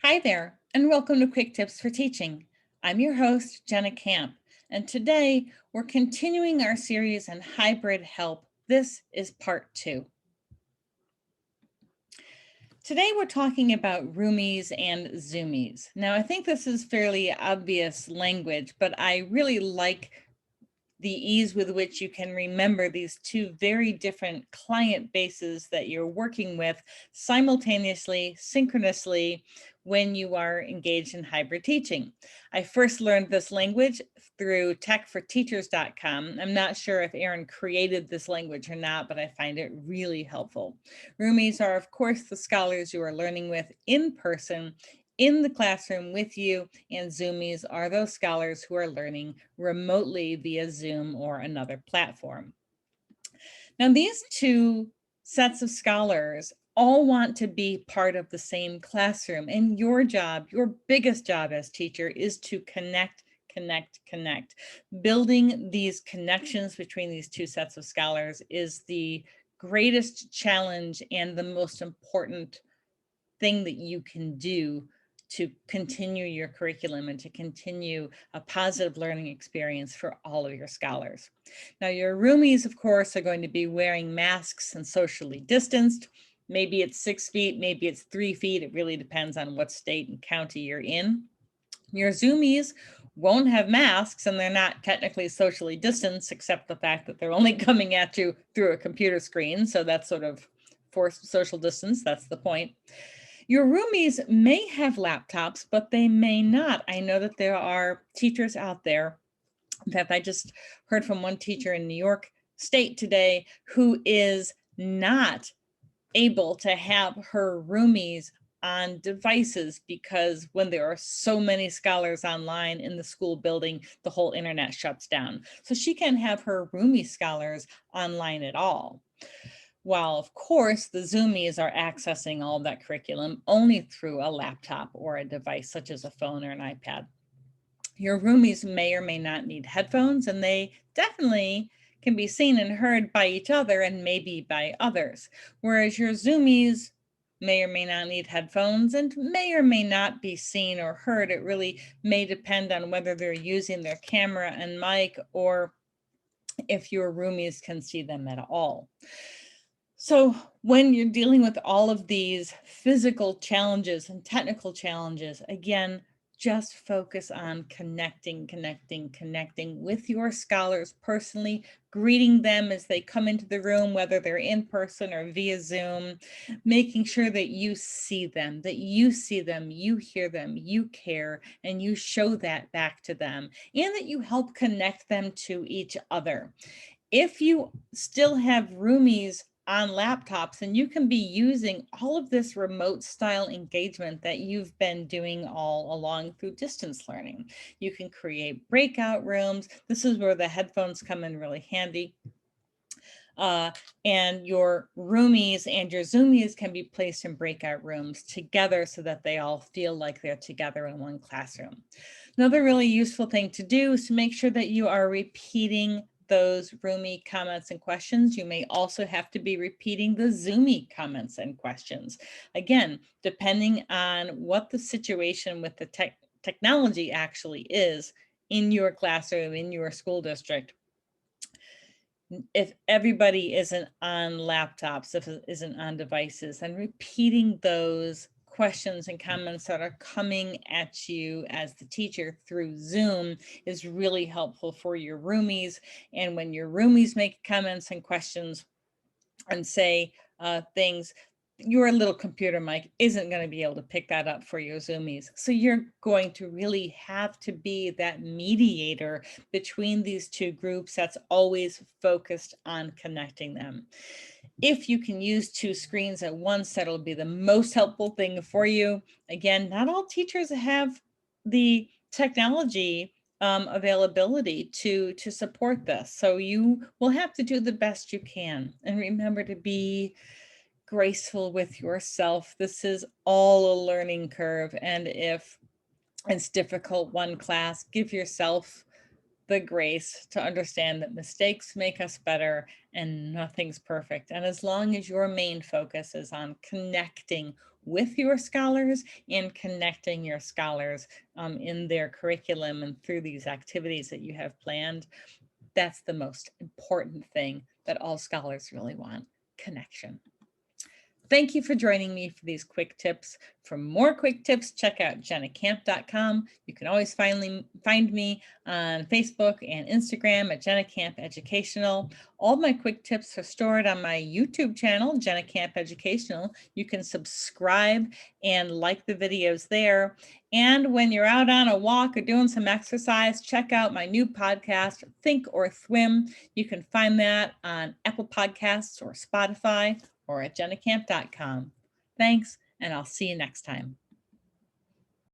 Hi there, and welcome to Quick Tips for Teaching. I'm your host, Jenna Camp, and today we're continuing our series on hybrid help. This is part 2. Today we're talking about roomies and zoomies. Now, I think this is fairly obvious language, but I really like the ease with which you can remember these two very different client bases that you're working with simultaneously, synchronously, when you are engaged in hybrid teaching. I first learned this language through techforteachers.com. I'm not sure if Aaron created this language or not, but I find it really helpful. Roomies are, of course, the scholars you are learning with in person in the classroom with you, and Zoomies are those scholars who are learning remotely via Zoom or another platform. Now, these two sets of scholars all want to be part of the same classroom, and your job, your biggest job as teacher, is to connect. Building these connections between these two sets of scholars is the greatest challenge and the most important thing that you can do to continue your curriculum and to continue a positive learning experience for all of your scholars. Now, your roomies, of course, are going to be wearing masks and socially distanced. Maybe it's 6 feet, maybe it's 3 feet. It really depends on what state and county you're in. Your Zoomies won't have masks, and they're not technically socially distanced, except the fact that they're only coming at you through a computer screen. So that's sort of forced social distance. That's the point. Your roomies may have laptops, but they may not. I know that there are teachers out there. In fact, I just heard from one teacher in New York State today who is not able to have her roomies on devices because when there are so many scholars online in the school building, the whole internet shuts down. So she can't have her roomie scholars online at all. While, of course, the Zoomies are accessing all of that curriculum only through a laptop or a device such as a phone or an iPad. Your roomies may or may not need headphones, and they definitely can be seen and heard by each other and maybe by others. Whereas your Zoomies may or may not need headphones and may or may not be seen or heard. It really may depend on whether they're using their camera and mic or if your roomies can see them at all. So when you're dealing with all of these physical challenges and technical challenges, again, just focus on connecting with your scholars personally, greeting them as they come into the room, whether they're in person or via Zoom, making sure that you see them, you hear them, you care, and you show that back to them, and that you help connect them to each other. If you still have roomies on laptops, and you can be using all of this remote style engagement that you've been doing all along through distance learning. You can create breakout rooms. This is where the headphones come in really handy. And your roomies and your Zoomies can be placed in breakout rooms together so that they all feel like they're together in one classroom. Another really useful thing to do is to make sure that you are repeating those roomie comments and questions. You may also have to be repeating the Zoomie comments and questions. Again, depending on what the situation with the technology actually is in your classroom, in your school district. If everybody isn't on laptops, if it isn't on devices, and repeating those questions and comments that are coming at you as the teacher through Zoom is really helpful for your roomies. And when your roomies make comments and questions and say things, your little computer mic isn't going to be able to pick that up for your Zoomies. So you're going to really have to be that mediator between these two groups that's always focused on connecting them. If you can use two screens at once, that'll be the most helpful thing for you. Again, not all teachers have the technology availability to support this. So you will have to do the best you can. And remember to be graceful with yourself. This is all a learning curve. And if it's difficult one class, give yourself the grace to understand that mistakes make us better and nothing's perfect. And as long as your main focus is on connecting with your scholars and connecting your scholars in their curriculum and through these activities that you have planned. That's the most important thing that all scholars really want: connection. Thank you for joining me for these quick tips. For more quick tips, check out jennacamp.com. You can always find me on Facebook and Instagram at Jenna Camp Educational. All my quick tips are stored on my YouTube channel, Jenna Camp Educational. You can subscribe and like the videos there. And when you're out on a walk or doing some exercise, check out my new podcast, Think or Swim. You can find that on Apple Podcasts or Spotify, or at jennacamp.com. Thanks, and I'll see you next time.